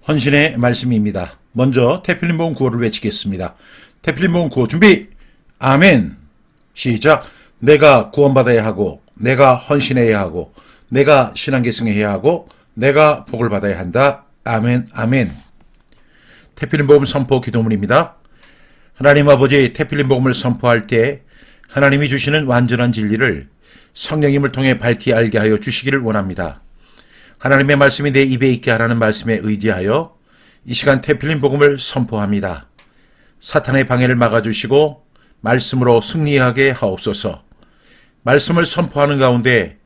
헌신의 말씀입니다. 먼저 태필린복음 구호를 외치겠습니다. 태필린복음 구호 준비! 아멘! 시작! 내가 구원받아야 하고, 내가 헌신해야 하고, 내가 신앙계승해야 하고, 내가 복을 받아야 한다. 아멘, 아멘. 태필린복음 선포 기도문입니다. 하나님 아버지, 태필린복음을 선포할 때 하나님이 주시는 완전한 진리를 성령님을 통해 밝히 알게 하여 주시기를 원합니다. 하나님의 말씀이 내 입에 있게 하라는 말씀에 의지하여 이 시간 태필린복음을 선포합니다. 사탄의 방해를 막아주시고 말씀으로 승리하게 하옵소서. 말씀을 선포하는 가운데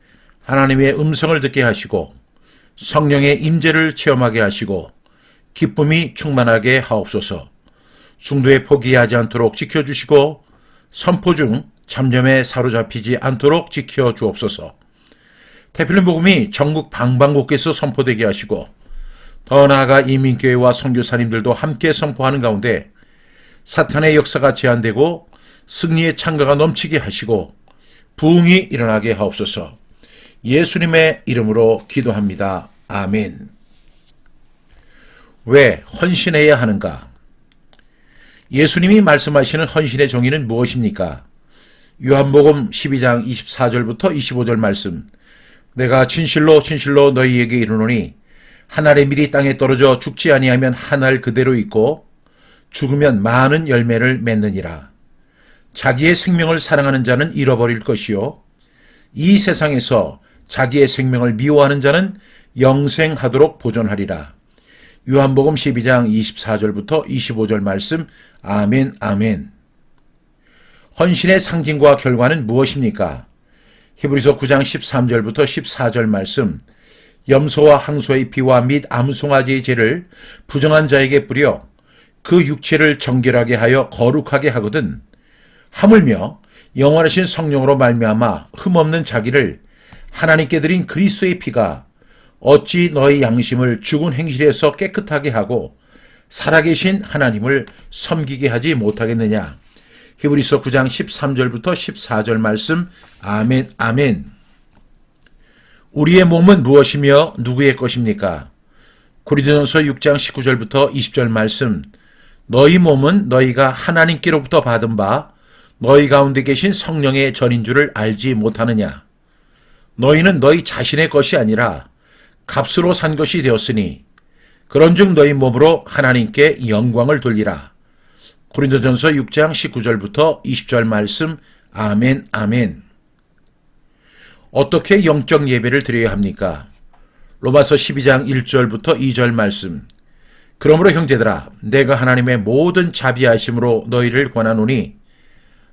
하나님의 음성을 듣게 하시고 성령의 임재를 체험하게 하시고 기쁨이 충만하게 하옵소서. 중도에 포기하지 않도록 지켜주시고 선포 중 잠잠에 사로잡히지 않도록 지켜주옵소서. 태필린복음이 전국 방방곡곡에서 선포되게 하시고 더 나아가 이민교회와 선교사님들도 함께 선포하는 가운데 사탄의 역사가 제한되고 승리의 창가가 넘치게 하시고 부흥이 일어나게 하옵소서. 예수님의 이름으로 기도합니다. 아멘. 왜 헌신해야 하는가? 예수님이 말씀하시는 헌신의 정의는 무엇입니까? 요한복음 12장 24절부터 25절 말씀. 내가 진실로 진실로 너희에게 이르노니 한 알의 밀이 땅에 떨어져 죽지 아니하면 한 알 그대로 있고 죽으면 많은 열매를 맺느니라. 자기의 생명을 사랑하는 자는 잃어버릴 것이요 이 세상에서 자기의 생명을 미워하는 자는 영생하도록 보존하리라. 요한복음 12장 24절부터 25절 말씀. 아멘, 아멘. 헌신의 상징과 결과는 무엇입니까? 히브리서 9장 13절부터 14절 말씀. 염소와 항소의 피와 및 암송아지의 죄를 부정한 자에게 뿌려 그 육체를 정결하게 하여 거룩하게 하거든 하물며 영원하신 성령으로 말미암아 흠없는 자기를 하나님께 드린 그리스도의 피가 어찌 너희 양심을 죽은 행실에서 깨끗하게 하고 살아계신 하나님을 섬기게 하지 못하겠느냐. 히브리서 9장 13절부터 14절 말씀. 아멘, 아멘. 우리의 몸은 무엇이며 누구의 것입니까? 고린도전서 6장 19절부터 20절 말씀. 너희 몸은 너희가 하나님께로부터 받은 바 너희 가운데 계신 성령의 전인 줄을 알지 못하느냐. 너희는 너희 자신의 것이 아니라 값으로 산 것이 되었으니 그런즉 너희 몸으로 하나님께 영광을 돌리라. 고린도전서 6장 19절부터 20절 말씀. 아멘, 아멘. 어떻게 영적 예배를 드려야 합니까? 로마서 12장 1절부터 2절 말씀. 그러므로 형제들아, 내가 하나님의 모든 자비하심으로 너희를 권하노니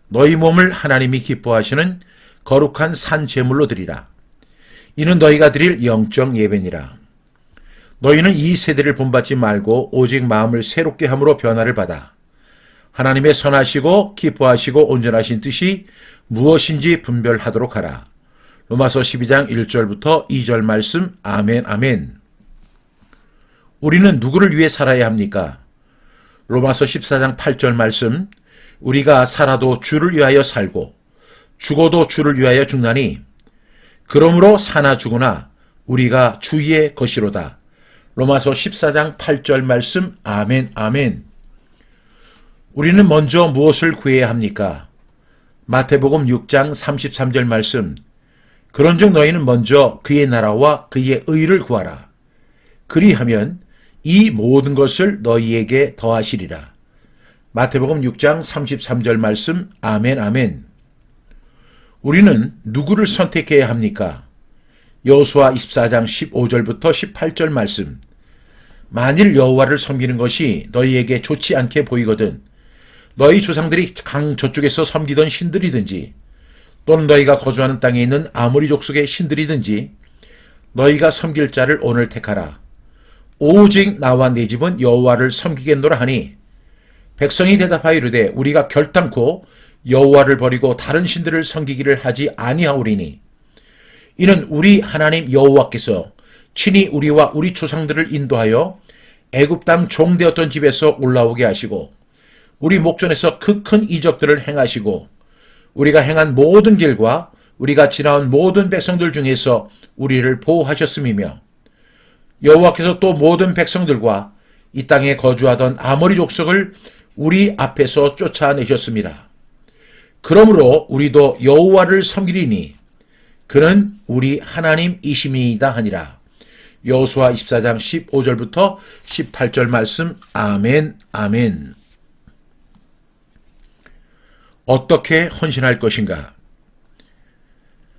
너희 몸을 하나님이 기뻐하시는 거룩한 산 제물로 드리라. 이는 너희가 드릴 영적 예배니라. 너희는 이 세대를 본받지 말고 오직 마음을 새롭게 함으로 변화를 받아 하나님의 선하시고 기뻐하시고 온전하신 뜻이 무엇인지 분별하도록 하라. 로마서 12장 1절부터 2절 말씀. 아멘, 아멘. 우리는 누구를 위해 살아야 합니까? 로마서 14장 8절 말씀. 우리가 살아도 주를 위하여 살고 죽어도 주를 위하여 죽나니 그러므로 사나 죽으나 우리가 주의 것이로다. 로마서 14장 8절 말씀. 아멘, 아멘. 우리는 먼저 무엇을 구해야 합니까? 마태복음 6장 33절 말씀. 그런즉 너희는 먼저 그의 나라와 그의 의를 구하라. 그리하면 이 모든 것을 너희에게 더하시리라. 마태복음 6장 33절 말씀. 아멘, 아멘. 우리는 누구를 선택해야 합니까? 여호수아 24장 15절부터 18절 말씀. 만일 여호와를 섬기는 것이 너희에게 좋지 않게 보이거든 너희 조상들이 강 저쪽에서 섬기던 신들이든지 또는 너희가 거주하는 땅에 있는 아모리 족속의 신들이든지 너희가 섬길 자를 오늘 택하라. 오직 나와 내 집은 여호와를 섬기겠노라 하니 백성이 대답하여 이르되 우리가 결단코 여호와를 버리고 다른 신들을 섬기기를 하지 아니하오리니 이는 우리 하나님 여호와께서 친히 우리와 우리 조상들을 인도하여 애굽 땅 종되었던 집에서 올라오게 하시고 우리 목전에서 그 큰 이적들을 행하시고 우리가 행한 모든 길과 우리가 지나온 모든 백성들 중에서 우리를 보호하셨음이며 여호와께서 또 모든 백성들과 이 땅에 거주하던 아모리 족속을 우리 앞에서 쫓아내셨습니다. 그러므로 우리도 여호와를 섬기리니 그는 우리 하나님이심이다 하니라. 여호수아 24장 15절부터 18절 말씀. 아멘, 아멘. 어떻게 헌신할 것인가?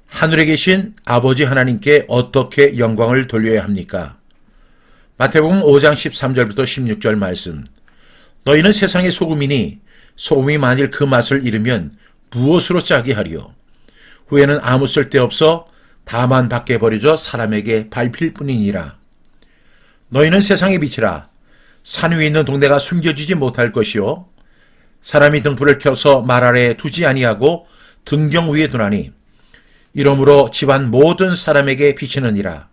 하늘에 계신 아버지 하나님께 어떻게 영광을 돌려야 합니까? 마태복음 5장 13절부터 16절 말씀. 너희는 세상의 소금이니 소금이 만일 그 맛을 잃으면 무엇으로 짜게 하리요? 후에는 아무 쓸데없어 다만 밖에 버려져 사람에게 밟힐 뿐이니라. 너희는 세상의 빛이라. 산 위에 있는 동네가 숨겨지지 못할 것이요 사람이 등불을 켜서 말 아래에 두지 아니하고 등경 위에 두나니 이러므로 집안 모든 사람에게 비치느니라.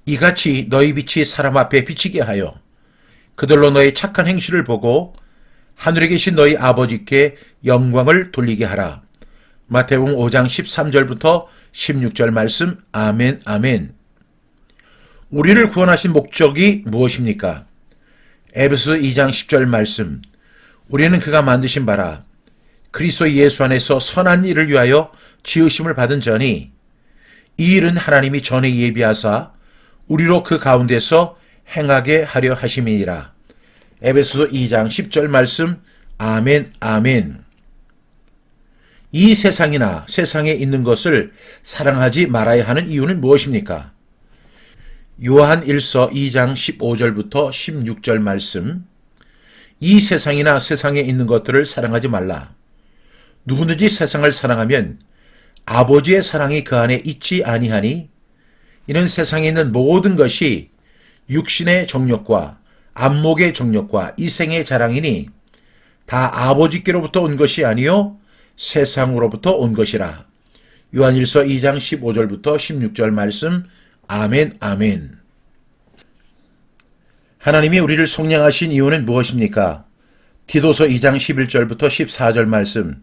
이같이 너희 빛이 사람 앞에 비치게 하여 그들로 너희 착한 행실을 보고 하늘에 계신 너희 아버지께 영광을 돌리게 하라. 마태복음 5장 13절부터 16절 말씀. 아멘, 아멘. 우리를 구원하신 목적이 무엇입니까? 에베소 2장 10절 말씀. 우리는 그가 만드신 바라 그리스도 예수 안에서 선한 일을 위하여 지으심을 받은 자니 이 일은 하나님이 전에 예비하사 우리로 그 가운데서 행하게 하려 하심이니라. 에베소 2장 10절 말씀. 아멘, 아멘. 이 세상이나 세상에 있는 것을 사랑하지 말아야 하는 이유는 무엇입니까? 요한 1서 2장 15절부터 16절 말씀. 이 세상이나 세상에 있는 것들을 사랑하지 말라. 누구든지 세상을 사랑하면 아버지의 사랑이 그 안에 있지 아니하니 이는 세상에 있는 모든 것이 육신의 정욕과 안목의 정욕과 이생의 자랑이니 다 아버지께로부터 온 것이 아니요 세상으로부터 온 것이라. 요한일서 2장 15절부터 16절 말씀. 아멘, 아멘. 하나님이 우리를 속량하신 이유는 무엇입니까? 디도서 2장 11절부터 14절 말씀.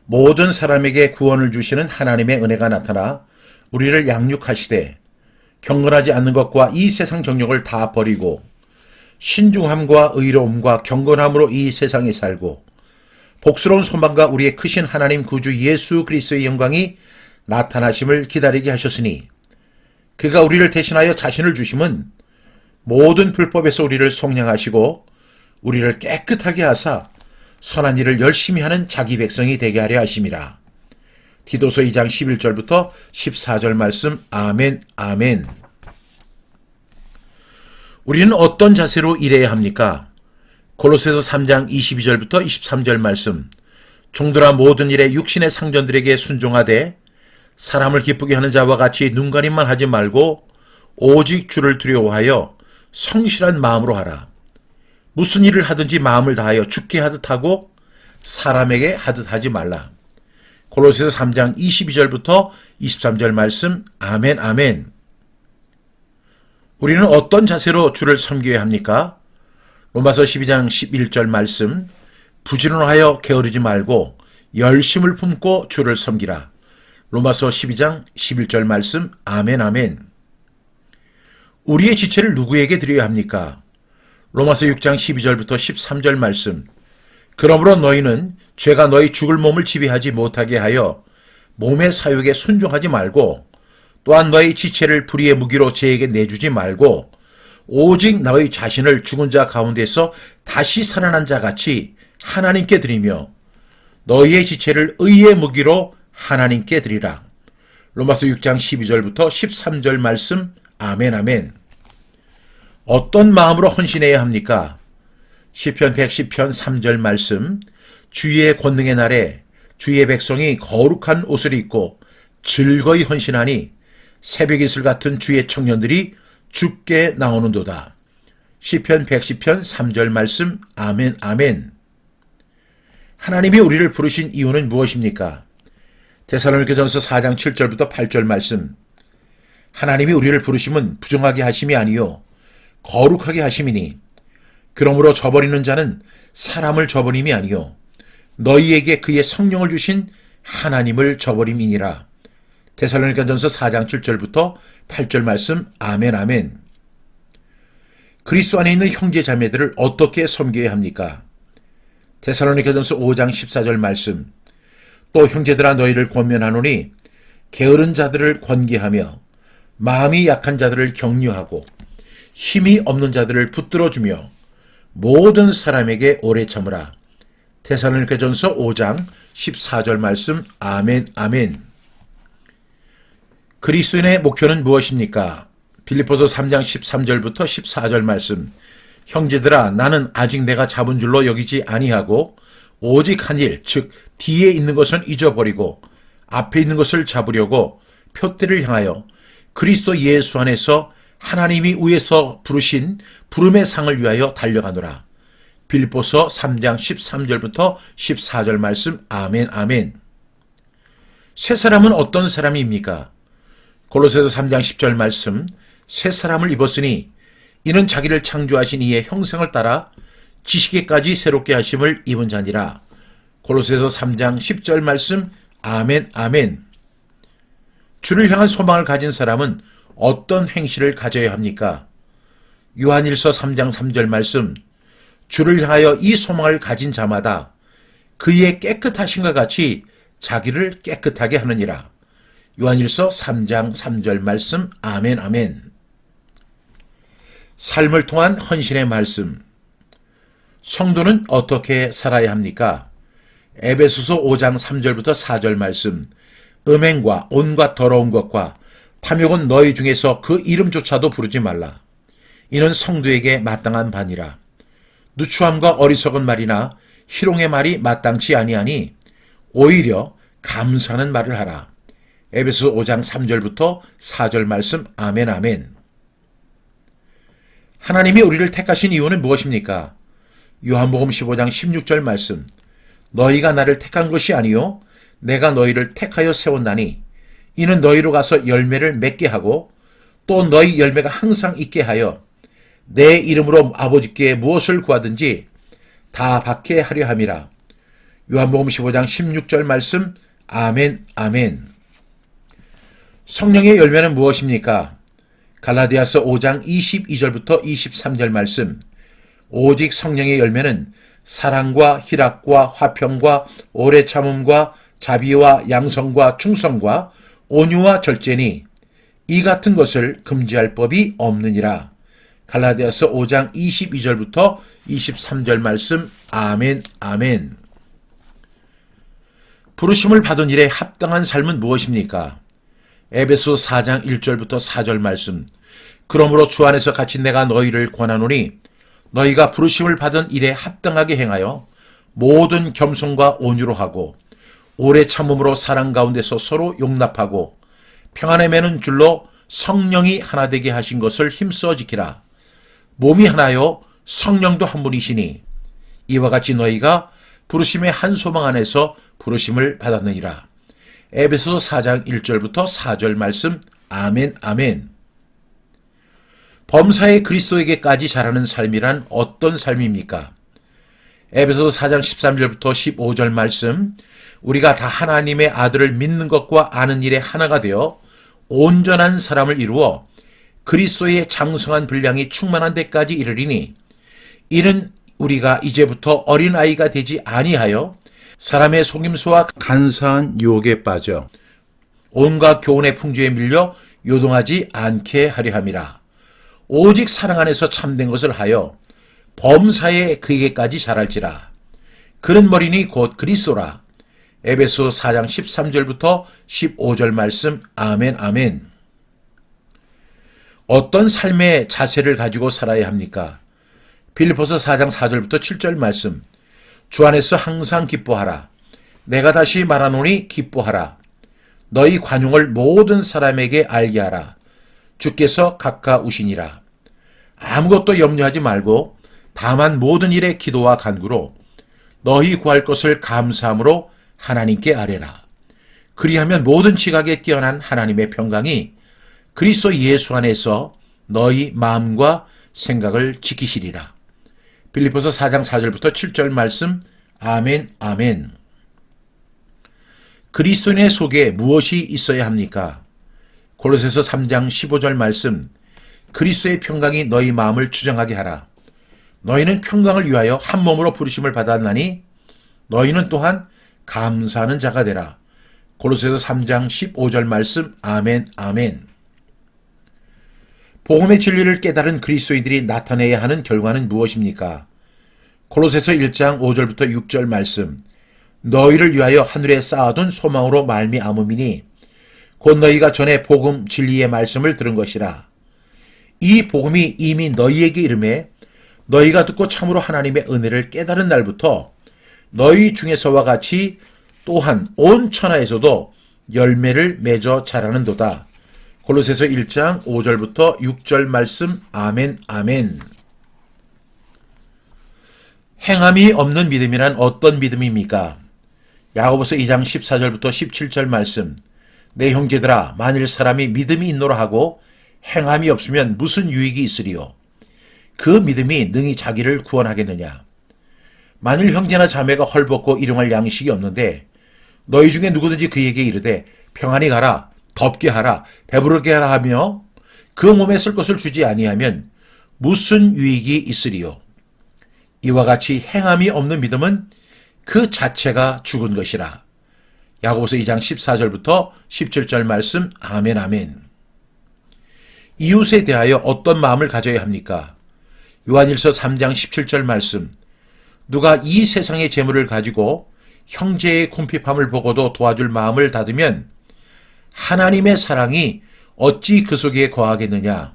모든 사람에게 구원을 주시는 하나님의 은혜가 나타나 우리를 양육하시되 경건하지 않는 것과 이 세상 정욕을 다 버리고 신중함과 의로움과 경건함으로 이 세상에 살고 복스러운 소망과 우리의 크신 하나님 구주 예수 그리스도의 영광이 나타나심을 기다리게 하셨으니 그가 우리를 대신하여 자신을 주심은 모든 불법에서 우리를 속량하시고 우리를 깨끗하게 하사 선한 일을 열심히 하는 자기 백성이 되게 하려 하심이라. 디도서 2장 11절부터 14절 말씀. 아멘, 아멘. 우리는 어떤 자세로 일해야 합니까? 골로새서 3장 22절부터 23절 말씀. 종들아 모든 일에 육신의 상전들에게 순종하되 사람을 기쁘게 하는 자와 같이 눈가림만 하지 말고 오직 주를 두려워하여 성실한 마음으로 하라. 무슨 일을 하든지 마음을 다하여 주께 하듯 하고 사람에게 하듯 하지 말라. 골로새서 3장 22절부터 23절 말씀. 아멘, 아멘. 우리는 어떤 자세로 주를 섬겨야 합니까? 로마서 12장 11절 말씀. 부지런하여 게으르지 말고 열심을 품고 주를 섬기라. 로마서 12장 11절 말씀. 아멘, 아멘. 우리의 지체를 누구에게 드려야 합니까? 로마서 6장 12절부터 13절 말씀. 그러므로 너희는 죄가 너희 죽을 몸을 지배하지 못하게 하여 몸의 사욕에 순종하지 말고 또한 너희 지체를 불의의 무기로 죄에게 내주지 말고 오직 너희 자신을 죽은 자 가운데서 다시 살아난 자 같이 하나님께 드리며 너희의 지체를 의의 무기로 하나님께 드리라. 로마서 6장 12절부터 13절 말씀. 아멘, 아멘. 어떤 마음으로 헌신해야 합니까? 시편 110편 3절 말씀. 주의 권능의 날에 주의 백성이 거룩한 옷을 입고 즐거이 헌신하니 새벽 이슬 같은 주의 청년들이 주께 나오는도다. 시편 110편 3절 말씀. 아멘, 아멘. 하나님이 우리를 부르신 이유는 무엇입니까? 데살로니가전서 4장 7절부터 8절 말씀. 하나님이 우리를 부르심은 부정하게 하심이 아니요 거룩하게 하심이니 그러므로 저버리는 자는 사람을 저버림이 아니요 너희에게 그의 성령을 주신 하나님을 저버림이니라. 데살로니가전서 4장 7절부터 8절 말씀. 아멘, 아멘. 그리스도 안에 있는 형제 자매들을 어떻게 섬겨야 합니까? 데살로니가전서 5장 14절 말씀. 또 형제들아 너희를 권면하노니 게으른 자들을 권계하며 마음이 약한 자들을 격려하고 힘이 없는 자들을 붙들어주며 모든 사람에게 오래 참으라. 데살로니가전서 5장 14절 말씀. 아멘 아멘. 그리스도인의 목표는 무엇입니까? 빌립보서 3장 13절부터 14절 말씀. 형제들아 나는 아직 내가 잡은 줄로 여기지 아니하고 오직 한 일, 즉 뒤에 있는 것은 잊어버리고 앞에 있는 것을 잡으려고 표대를 향하여 그리스도 예수 안에서 하나님이 위에서 부르신 부름의 상을 위하여 달려가노라. 빌립보서 3장 13절부터 14절 말씀. 아멘 아멘. 새 사람은 어떤 사람입니까? 골로새서 3장 10절 말씀. 새 사람을 입었으니 이는 자기를 창조하신 이의 형상을 따라 지식에까지 새롭게 하심을 입은 자니라. 골로새서 3장 10절 말씀. 아멘 아멘. 주를 향한 소망을 가진 사람은 어떤 행실을 가져야 합니까? 요한일서 3장 3절 말씀. 주를 향하여 이 소망을 가진 자마다 그의 깨끗하심과 같이 자기를 깨끗하게 하느니라. 요한일서 3장 3절 말씀. 아멘 아멘. 삶을 통한 헌신의 말씀. 성도는 어떻게 살아야 합니까? 에베소서 5장 3절부터 4절 말씀. 음행과 온갖 더러운 것과 탐욕은 너희 중에서 그 이름조차도 부르지 말라. 이는 성도에게 마땅한 바니라. 누추함과 어리석은 말이나 희롱의 말이 마땅치 아니하니 오히려 감사하는 말을 하라. 에베소 5장 3절부터 4절 말씀. 아멘 아멘. 하나님이 우리를 택하신 이유는 무엇입니까? 요한복음 15장 16절 말씀. 너희가 나를 택한 것이 아니요 내가 너희를 택하여 세웠나니 이는 너희로 가서 열매를 맺게 하고 또 너희 열매가 항상 있게 하여 내 이름으로 아버지께 무엇을 구하든지 다 받게 하려 함이라. 요한복음 15장 16절 말씀. 아멘 아멘. 성령의 열매는 무엇입니까? 갈라디아서 5장 22절부터 23절 말씀. 오직 성령의 열매는 사랑과 희락과 화평과 오래 참음과 자비와 양성과 충성과 온유와 절제니 이 같은 것을 금지할 법이 없느니라. 갈라디아서 5장 22절부터 23절 말씀. 아멘 아멘. 부르심을 받은 일에 합당한 삶은 무엇입니까? 에베소 4장 1절부터 4절 말씀. 그러므로 주 안에서 갇힌 내가 너희를 권하노니 너희가 부르심을 받은 일에 합당하게 행하여 모든 겸손과 온유로 하고 오래 참음으로 사랑 가운데서 서로 용납하고 평안에 매는 줄로 성령이 하나 되게 하신 것을 힘써 지키라. 몸이 하나요 성령도 한 분이시니 이와 같이 너희가 부르심의 한 소망 안에서 부르심을 받았느니라. 에베소 4장 1절부터 4절 말씀. 아멘 아멘. 범사의 그리스도에게까지 자라는 삶이란 어떤 삶입니까? 에베소 4장 13절부터 15절 말씀. 우리가 다 하나님의 아들을 믿는 것과 아는 일에 하나가 되어 온전한 사람을 이루어 그리스도의 장성한 분량이 충만한 데까지 이르리니 이는 우리가 이제부터 어린아이가 되지 아니하여 사람의 속임수와 간사한 유혹에 빠져 온갖 교훈의 풍조에 밀려 요동하지 않게 하려 함이라. 오직 사랑 안에서 참된 것을 하여 범사에 그에게까지 자랄지라. 그는 머리니 곧 그리스도라. 에베소 4장 13절부터 15절 말씀. 아멘 아멘. 어떤 삶의 자세를 가지고 살아야 합니까? 빌립보서 4장 4절부터 7절 말씀. 주 안에서 항상 기뻐하라. 내가 다시 말하노니 기뻐하라. 너희 관용을 모든 사람에게 알게 하라. 주께서 가까우시니라. 아무것도 염려하지 말고 다만 모든 일에 기도와 간구로 너희 구할 것을 감사함으로 하나님께 아뢰라. 그리하면 모든 지각에 뛰어난 하나님의 평강이 그리스도 예수 안에서 너희 마음과 생각을 지키시리라. 빌립보서 4장 4절부터 7절 말씀. 아멘 아멘. 그리스도인의 속에 무엇이 있어야 합니까? 골로새서 3장 15절 말씀. 그리스도의 평강이 너희 마음을 주장하게 하라. 너희는 평강을 위하여 한 몸으로 부르심을 받았나니 너희는 또한 감사하는 자가 되라. 골로새서 3장 15절 말씀. 아멘 아멘. 복음의 진리를 깨달은 그리스도인들이 나타내야 하는 결과는 무엇입니까? 골로새서 1장 5절부터 6절 말씀. 너희를 위하여 하늘에 쌓아둔 소망으로 말미암음이니 곧 너희가 전에 복음 진리의 말씀을 들은 것이라. 이 복음이 이미 너희에게 이름에 너희가 듣고 참으로 하나님의 은혜를 깨달은 날부터 너희 중에서와 같이 또한 온 천하에서도 열매를 맺어 자라는도다. 골로새서 1장 5절부터 6절 말씀. 아멘 아멘. 행함이 없는 믿음이란 어떤 믿음입니까? 야고보서 2장 14절부터 17절 말씀. 내 형제들아, 만일 사람이 믿음이 있노라 하고 행함이 없으면 무슨 유익이 있으리요? 그 믿음이 능히 자기를 구원하겠느냐? 만일 형제나 자매가 헐벗고 일용할 양식이 없는데 너희 중에 누구든지 그에게 이르되 평안히 가라, 덥게 하라, 배부르게 하라 하며 그 몸에 쓸 것을 주지 아니하면 무슨 유익이 있으리요? 이와 같이 행함이 없는 믿음은 그 자체가 죽은 것이라. 야고보서 2장 14절부터 17절 말씀. 아멘 아멘. 이웃에 대하여 어떤 마음을 가져야 합니까? 요한일서 3장 17절 말씀. 누가 이 세상의 재물을 가지고 형제의 궁핍함을 보고도 도와줄 마음을 닫으면 하나님의 사랑이 어찌 그 속에 거하겠느냐.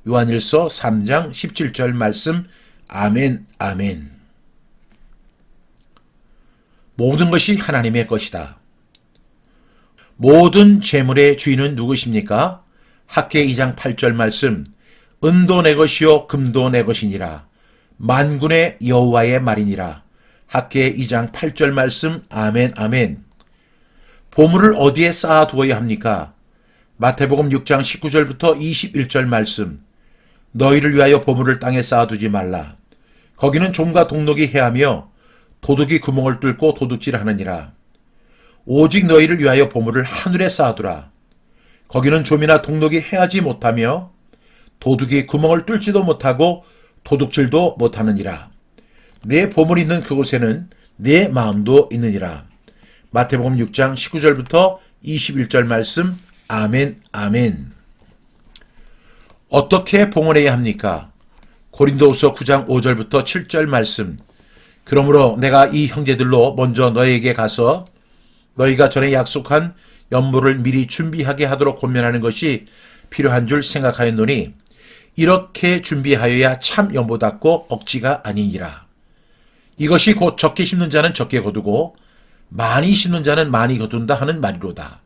요한일서 3장 17절 말씀. 아멘 아멘. 모든 것이 하나님의 것이다. 모든 재물의 주인은 누구십니까? 학개 2장 8절 말씀. 은도 내 것이요 금도 내 것이니라. 만군의 여호와의 말이니라. 학개 2장 8절 말씀. 아멘 아멘. 보물을 어디에 쌓아두어야 합니까? 마태복음 6장 19절부터 21절 말씀. 너희를 위하여 보물을 땅에 쌓아두지 말라. 거기는 좀과 동록이 해하며 도둑이 구멍을 뚫고 도둑질하느니라. 오직 너희를 위하여 보물을 하늘에 쌓아두라. 거기는 좀이나 동록이 해하지 못하며 도둑이 구멍을 뚫지도 못하고 도둑질도 못하느니라. 내 보물이 있는 그곳에는 내 마음도 있느니라. 마태복음 6장 19절부터 21절 말씀. 아멘 아멘. 어떻게 봉헌해야 합니까? 고린도후서 9장 5절부터 7절 말씀. 그러므로 내가 이 형제들로 먼저 너희에게 가서 너희가 전에 약속한 연보를 미리 준비하게 하도록 권면하는 것이 필요한 줄 생각하였노니 이렇게 준비하여야 참 연보답고 억지가 아니니라. 이것이 곧 적게 심는 자는 적게 거두고 많이 심는 자는 많이 거둔다 하는 말이로다.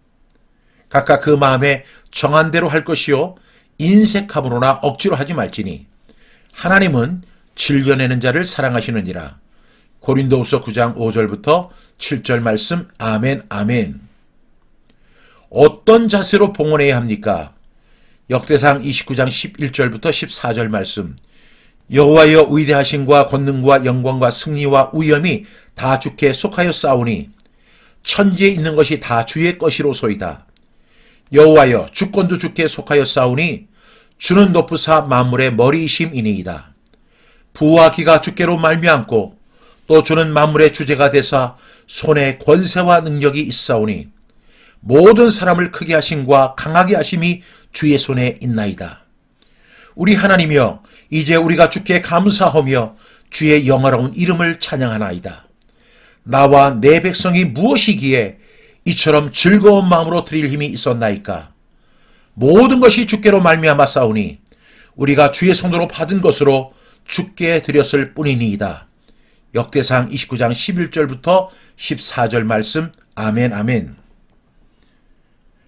각각 그 마음에 정한 대로 할 것이요 인색함으로나 억지로 하지 말지니 하나님은 질겨내는 자를 사랑하시느니라. 고린도후서 9장 5절부터 7절 말씀. 아멘 아멘. 어떤 자세로 봉헌해야 합니까? 역대상 29장 11절부터 14절 말씀. 여호와여 위대하심과 권능과 영광과 승리와 위엄이 다 주께 속하여 싸우니 천지에 있는 것이 다 주의 것이로소이다. 여호와여 주권도 주께 속하여 싸우니 주는 높으사 만물의 머리이심이니이다. 부와 기가 주께로 말미암고 또 주는 만물의 주제가 되사 손에 권세와 능력이 있사오니 모든 사람을 크게 하심과 강하게 하심이 주의 손에 있나이다. 우리 하나님이여 이제 우리가 주께 감사하며 주의 영화로운 이름을 찬양하나이다. 나와 내 백성이 무엇이기에 이처럼 즐거운 마음으로 드릴 힘이 있었나이까? 모든 것이 주께로 말미암아 싸우니 우리가 주의 손으로 받은 것으로 주께 드렸을 뿐이니이다. 역대상 29장 11절부터 14절 말씀. 아멘 아멘.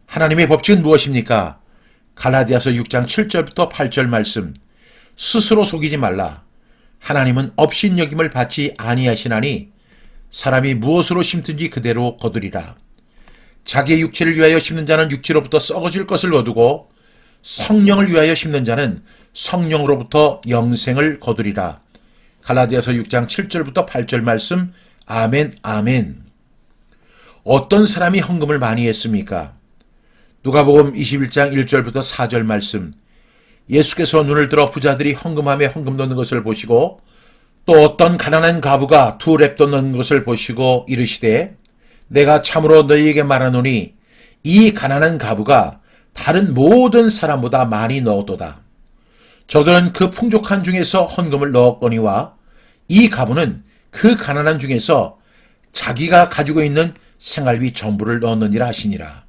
하나님의 법칙은 무엇입니까? 갈라디아서 6장 7절부터 8절 말씀. 스스로 속이지 말라. 하나님은 업신여김을 받지 아니하시나니 사람이 무엇으로 심든지 그대로 거두리라. 자기의 육체를 위하여 심는 자는 육체로부터 썩어질 것을 거두고 성령을 위하여 심는 자는 성령으로부터 영생을 거두리라. 갈라디아서 6장 7절부터 8절 말씀. 아멘 아멘. 어떤 사람이 헌금을 많이 했습니까? 누가복음 21장 1절부터 4절 말씀. 예수께서 눈을 들어 부자들이 헌금함에 헌금 넣는 것을 보시고 또 어떤 가난한 과부가 2렙돈 넣는 것을 보시고 이르시되 내가 참으로 너희에게 말하노니 이 가난한 과부가 다른 모든 사람보다 많이 넣었도다. 저들은 그 풍족한 중에서 헌금을 넣었거니와 이 과부는 그 가난한 중에서 자기가 가지고 있는 생활비 전부를 넣었느니라 하시니라.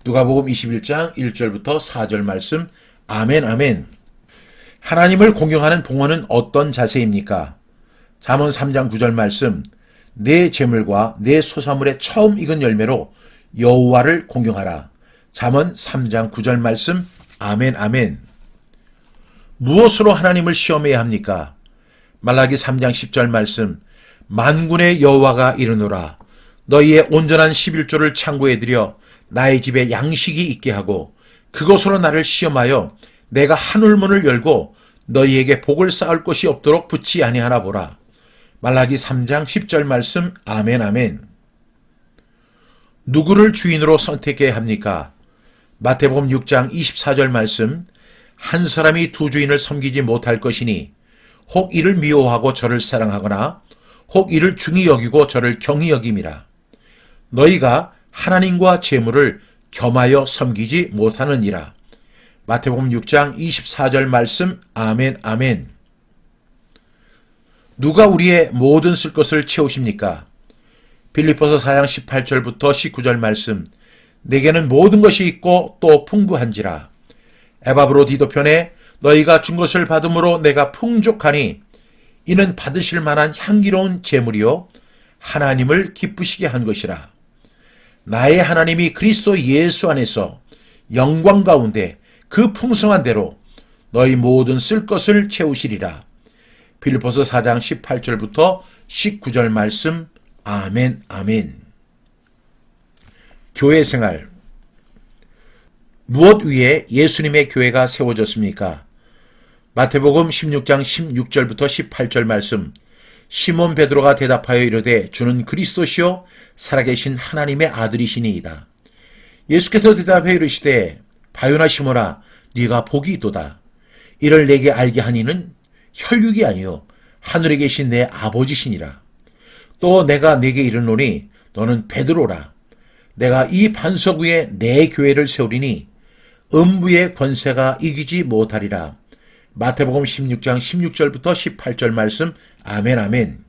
누가복음 21장 1절부터 4절 말씀. 아멘 아멘. 하나님을 공경하는 봉헌은 어떤 자세입니까? 잠언 3장 9절 말씀. 내 재물과 내 소사물의 처음 익은 열매로 여호와를 공경하라. 잠언 3장 9절 말씀. 아멘 아멘. 무엇으로 하나님을 시험해야 합니까? 말라기 3장 10절 말씀. 만군의 여호와가 이르노라. 너희의 온전한 11조를 창고에 들여 나의 집에 양식이 있게 하고 그것으로 나를 시험하여 내가 하늘문을 열고 너희에게 복을 쌓을 것이 없도록 붙지 아니하나 보라. 말라기 3장 10절 말씀. 아멘 아멘. 누구를 주인으로 선택해야 합니까? 마태복음 6장 24절 말씀. 한 사람이 두 주인을 섬기지 못할 것이니 혹 이를 미워하고 저를 사랑하거나 혹 이를 중히 여기고 저를 경히 여김이라. 너희가 하나님과 재물을 겸하여 섬기지 못하느니라. 마태복음 6장 24절 말씀. 아멘 아멘. 누가 우리의 모든 쓸 것을 채우십니까? 빌립보서 4장 18절부터 19절 말씀. 내게는 모든 것이 있고 또 풍부한지라. 에바브로디도편에 너희가 준 것을 받음으로 내가 풍족하니 이는 받으실 만한 향기로운 제물이요 하나님을 기쁘시게 한 것이라. 나의 하나님이 그리스도 예수 안에서 영광 가운데 그 풍성한 대로 너희 모든 쓸 것을 채우시리라. 빌립보서 4장 18절부터 19절 말씀. 아멘 아멘. 교회 생활. 무엇 위에 예수님의 교회가 세워졌습니까? 마태복음 16장 16절부터 18절 말씀. 시몬 베드로가 대답하여 이르되 주는 그리스도시요 살아계신 하나님의 아들이시니이다. 예수께서 대답하여 이르시되 바요나 시몬아 네가 복이 있도다. 이를 내게 알게 하니는 혈육이 아니요 하늘에 계신 내 아버지시니라. 또 내가 네게 이르노니 너는 베드로라. 내가 이 반석 위에 내 교회를 세우리니 음부의 권세가 이기지 못하리라. 마태복음 16장 16절부터 18절 말씀. 아멘 아멘.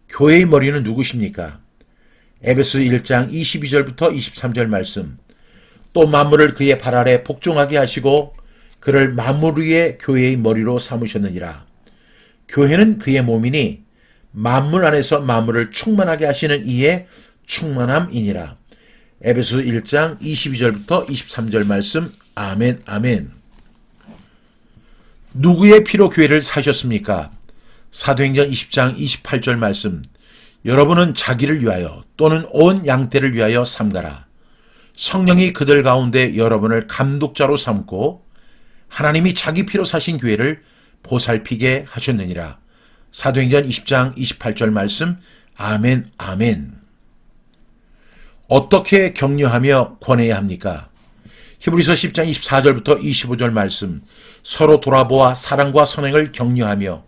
교회의 머리는 누구십니까? 에베소 1장 22절부터 23절 말씀. 또 만물을 그의 발 아래 복종하게 하시고 그를 만물 위에 교회의 머리로 삼으셨느니라. 교회는 그의 몸이니 만물 안에서 만물을 충만하게 하시는 이의 충만함이니라. 에베소 1장 22절부터 23절 말씀. 아멘 아멘. 누구의 피로 교회를 사셨습니까? 사도행전 20장 28절 말씀. 여러분은 자기를 위하여 또는 온 양떼를 위하여 삼가라. 성령이 그들 가운데 여러분을 감독자로 삼고 하나님이 자기 피로 사신 교회를 보살피게 하셨느니라. 사도행전 20장 28절 말씀. 아멘 아멘. 어떻게 격려하며 권해야 합니까? 히브리서 10장 24절부터 25절 말씀. 서로 돌아보아 사랑과 선행을 격려하며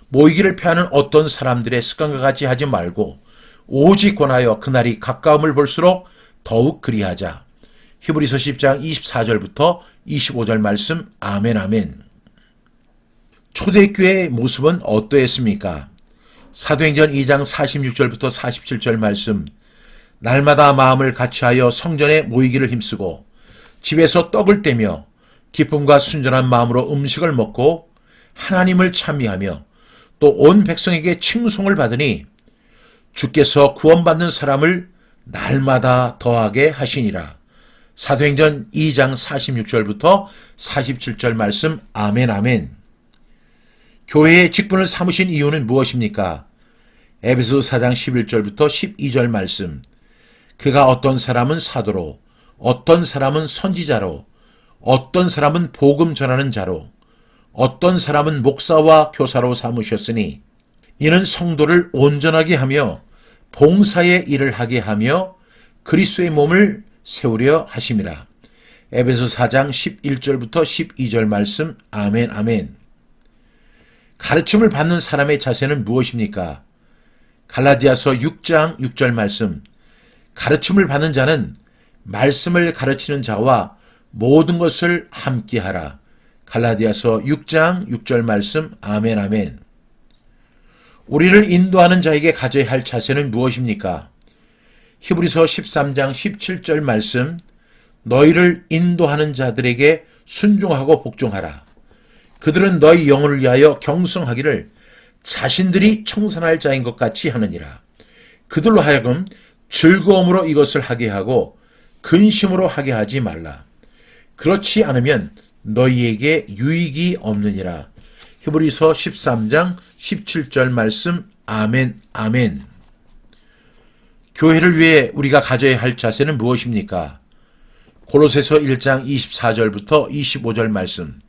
모이기를 피하는 어떤 사람들의 습관과 같이 하지 말고 오직 권하여 그날이 가까움을 볼수록 더욱 그리하자. 히브리서 10장 24절부터 25절 말씀. 아멘 아멘. 초대교회의 모습은 어떠했습니까? 사도행전 2장 46절부터 47절 말씀. 날마다 마음을 같이하여 성전에 모이기를 힘쓰고 집에서 떡을 떼며 기쁨과 순전한 마음으로 음식을 먹고 하나님을 찬미하며 또 온 백성에게 칭송을 받으니 주께서 구원받는 사람을 날마다 더하게 하시니라. 사도행전 2장 46절부터 47절 말씀. 아멘 아멘. 교회의 직분을 삼으신 이유는 무엇입니까? 에베소 4장 11절부터 12절 말씀. 그가 어떤 사람은 사도로, 어떤 사람은 선지자로, 어떤 사람은 복음 전하는 자로, 어떤 사람은 목사와 교사로 삼으셨으니 이는 성도를 온전하게 하며 봉사의 일을 하게 하며 그리스도의 몸을 세우려 하심이라. 에베소 4장 11절부터 12절 말씀. 아멘, 아멘. 가르침을 받는 사람의 자세는 무엇입니까? 갈라디아서 6장 6절 말씀. 가르침을 받는 자는 말씀을 가르치는 자와 모든 것을 함께하라. 갈라디아서 6장 6절 말씀. 아멘, 아멘. 우리를 인도하는 자에게 가져야 할 자세는 무엇입니까? 히브리서 13장 17절 말씀. 너희를 인도하는 자들에게 순종하고 복종하라. 그들은 너희 영혼을 위하여 경성하기를 자신들이 청산할 자인 것 같이 하느니라. 그들로 하여금 즐거움으로 이것을 하게 하고 근심으로 하게 하지 말라. 그렇지 않으면 너희에게 유익이 없느니라. 히브리서 13장 17절 말씀. 아멘, 아멘. 교회를 위해 우리가 가져야 할 자세는 무엇입니까? 골로새서 1장 24절부터 25절 말씀.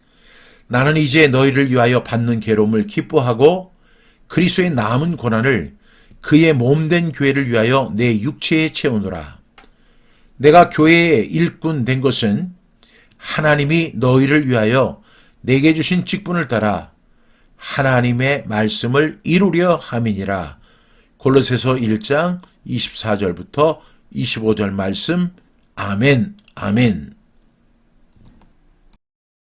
나는 이제 너희를 위하여 받는 괴로움을 기뻐하고 그리스도의 남은 고난을 그의 몸된 교회를 위하여 내 육체에 채우노라. 내가 교회의 일꾼 된 것은 하나님이 너희를 위하여 내게 주신 직분을 따라 하나님의 말씀을 이루려 함이니라. 골로새서 1장 24절부터 25절 말씀. 아멘, 아멘.